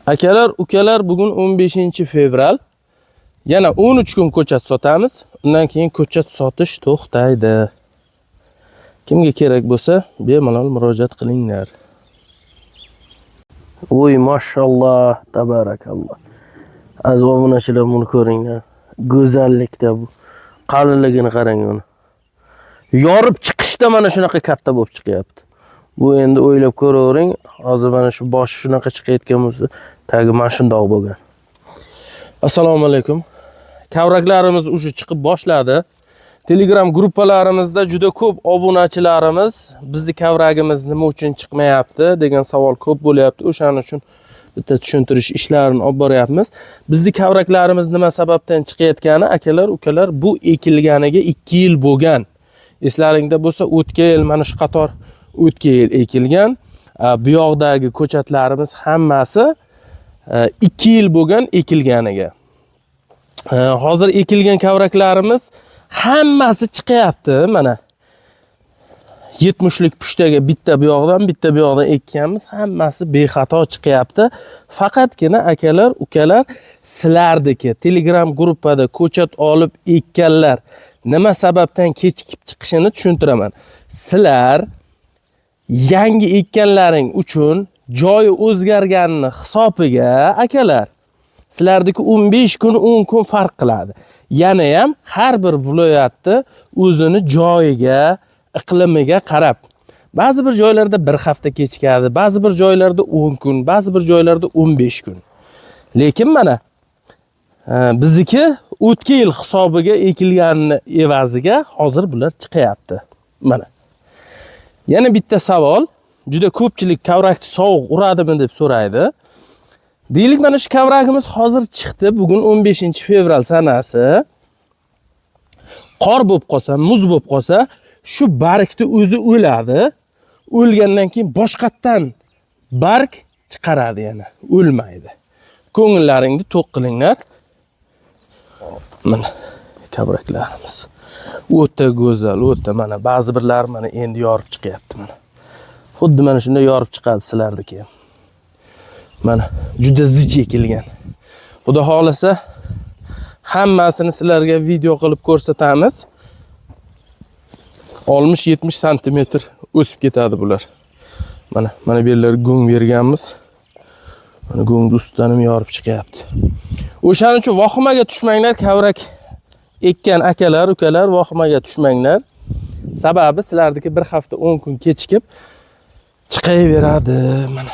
Akalar, ukalar, bugun 15-fevral. Yana 13 kun ko'chat sotamiz. Undan keyin ko'chat sotish to'xtaydi. Kimga kerak bo'lsa, bemalol murojaat qilinglar. Voy, mashalloh, tabarakalloh. Aziz obunachilar, buni ko'ringlar. Go'zallikda bu. Qalinligini qarang uni. Yorib chiqishda mana shunaqa katta bo'lib chiqyapti. Bu endi o'ylab ko'ravering, hozir mana shu boshi shunaqa chiqayotgan bo'lsa, tagi mana shundoq bo'lgan. Assalomu alaykum. Kavraklarimiz уже chiqib boshladi. Telegram gruppalarimizda juda ko'p obunachilarimiz bizning kavragimiz nima uchun chiqmayapti degan savol ko'p bo'lyapti. O'shaning uchun bitta tushuntirish ishlarini olib boryapmiz. Bizning kavraklarimiz nima sababdan chiqayotgani, akalar, ukalar, bu ekilganiga 2 yil bo'lgan. Eslaringda bo'lsa, o'tgan yil mana shu qator o'tgan yil ekilgan. Bu yoqdagi ko'chatlarimiz hammasi 2 yil bo'lgan ekilganiga. Hozir ekilgan kavraklarimiz hammasi chiqyapti mana. 70lik pushtaga bitta bu yoqdan, bitta bu yoqdan ekkanmiz, hammasi bexato chiqyapti. Faqatgina akalar, ukalar, sizlardagi Telegram gruppada ko'chat olib ekkanlar nima sababdan kechikib chiqishini tushuntiraman. Sizlar yangi ekkanlaring uchun joyi o'zgarganini hisobiga akalar, sizlardagi 15 kun 10 kun farq qiladi. Yana ham har bir viloyatda o'zini joyiga, iqlimiga qarab. Ba'zi bir joylarda 1 hafta kechikadi, ba'zi bir joylarda 10 kun, ba'zi bir joylarda 15 kun. Lekin mana bizniki o'tgan yil hisobiga ekilganini evaziga hozir bular chiqyapti. Mana. Yana bitta savol, juda ko'pchilik kavrakni sovuq uradimi deb so'raydi. Deylik, mana shu kavragimiz hozir chiqdi. Bugun 15-fevral sanasi. Qor bo'lib qolsa, muz bo'lib qolsa, shu bargni o'zi o'ladi. O'lgandan keyin boshqatdan barg chiqaradi yana, o'lmaydi. Ko'ngillaringni to'q qilinglar. Mana kavraklarimiz. O'ta go'zal, o'ta mana ba'zi birlari mana endi yorib chiqyapti mana. Xuddi mana shunday yorib chiqadi sizlardagi ham. Mana juda zich ekilgan. Xudo xolasa hammasini sizlarga video qilib ko'rsatamiz. 60-70 sm o'sib ketadi bular. Mana bu yerlar go'ng berganmiz. Mana go'ngni ustidan ham yorib chiqyapti. O'shaning uchun vahimaga tushmanglar, kavrak ekkan akalar, ukalar, vahimaga tushmanglar. Sababi sizlardagi 1 hafta 10 kun kechikib chiqaveradi mana.